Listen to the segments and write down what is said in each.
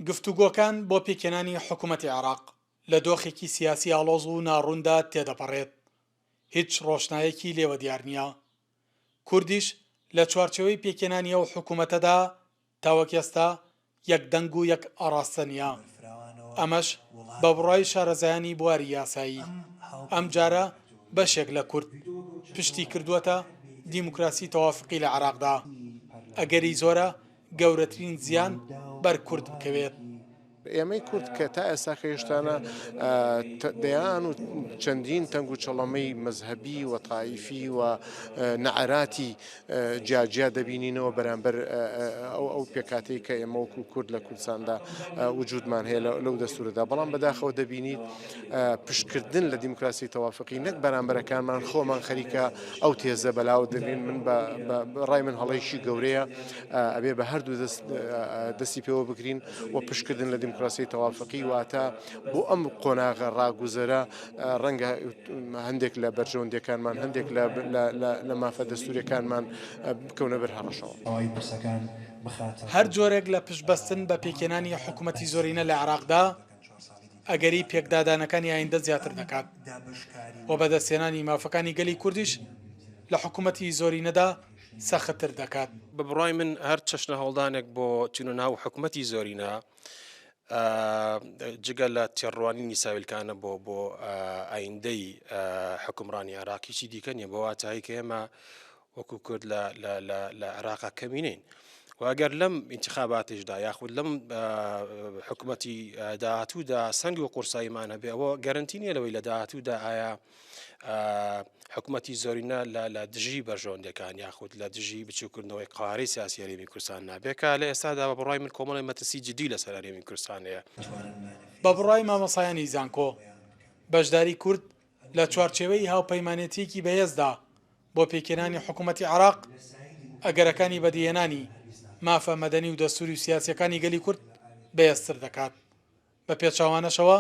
گفتوگۆکان بۆ پێکێنانی حکوومەتی عێراق لە دۆخێکی سیاسی ئاڵۆز و ناڕووندا تێدەپەڕێت. هیچ ڕۆشنایەکی لێوە دیار نییە. کوردیش لە چوارچەوەی پێکێنانی ئەو حکوومەتەدا تاوەک ئێستا یەک دەنگ و یەک ئاڕاستە نییە. ئەمەش بە بڕای شارەزایانی بواری یاسایی. ئەم جارە بەشێک لە کورد پشتی کردووەتە دیموکراسی تەوافقی لە عێراقدا. ئەگەری زۆرە گەورەترین زیان بەر کورد بکەوێت. ئێمەی کورد کە تا ئێستا خێشتانە دەیان و چەندین تەنگ و چەڵەمەی مەزهەبی و تایفی و نەعەراتی جیاجیا دەبینینەوە بەرامبەر ئەو پێکاتەی کە ئێمە وەکو کورد لە کوردستاندا وجودمان هەیە لەو دەستورەدا. بەڵام بەداخەوە دەبینیت پشتکردن لە دیموکراسی تەوافقی نەک بەرامبەرەکانمان خۆمان خەریکە ئەو تێزە بەلاو دەبین. من ڕای من هەڵەیشی گەورەیە ئەبێ بە هەردوو دەستی پێوە بگرین و پشتکردن لە دیموکراسی تەوافقی واتە بۆ ئەم قۆناغە ڕاگوزەرە ڕەنگە هەندێک لە بەرژەوەندەکانمان هەندێک لە مافە دەستوریەکانمان بکەونە بەر هەڕەشەوە. هەر جۆرێک لە پشتبەستن بە پێکێنانی حکوومەتی زۆرینە لە عێراقدا ئەگەری پێکدادانەکانی ئایندە زیاتر دەکات و بەدەستێنانی مافەکانی گەلی کوردیش لە حکوومەتی زۆرینەدا سەختتر دەکات. بە بڕای من هەر چەشنە هەڵدانێک بۆ چونە ناو حکوومەتی زۆرینە جگە لە تێڕوانی نیساویلکانە بۆ ئایندەی حکومڕانی عێراقیشی دیکە نیە بۆ واتایی کە ئێمە وەکو کورد لە عێراقا کەمینین و ئەگەر لەم ئینتیخاباتیشدا یاخود لەم حکوومەتی داهاتوودا سەنگ و قورساییمان هەبێ ئەوە گەرنتی نیە لەوەی لە داهاتوودا ئایا حکوومەتی زۆرینە لە دژی بەرژەوەندەکان یاخود لە دژی بچووکردنەوەی قوارەی سیاسی هەرێمی کوردستان نابێکە لە ئێستادا بە بڕای من کۆمەڵی مەترسی جدی لەسەر هەرێمی کوردستان هەیە. بە بڕای مامەسایانی زانکۆ بەشداری کورد لە چوارچێوەی هاوپەیمانێتیەکی بەهێزدا بۆ پێکێنانی حکوومەتی عێراق ئەگەرەکانی بەدیهێنانی مافە مەدەنی و دەستوری و سیاسیەکانی گەلی کورد بەهێزتر دەکات. بە پێچاوانەشەوە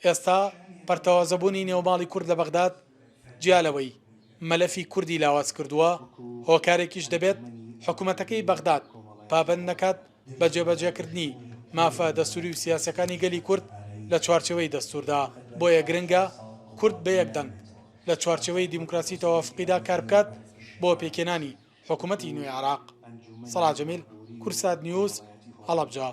ئێستا پەرتەوازەبوونی نێوماڵی کورد لە بەغداد جیالەوەی مەلەفی کوردی لاواز کردووە هۆکارێکیش دەبێت حکوومەتەکەی بەغداد پابەند نەکات بە جێبەجێکردنی مافە دەستوری و سیاسەکانی گەلی کورد لە چوارچێوەی دەستوردا. بۆیە گرنگە کورد بە یەکدەنگ لە چوارچێوەی دیموکراسی تەوافقیدا کار بکات بۆ پێکێنانی حکوومەتی نوێی عێراق. سەلاح جەمیل، کورسات نیوز، هەڵەبجە.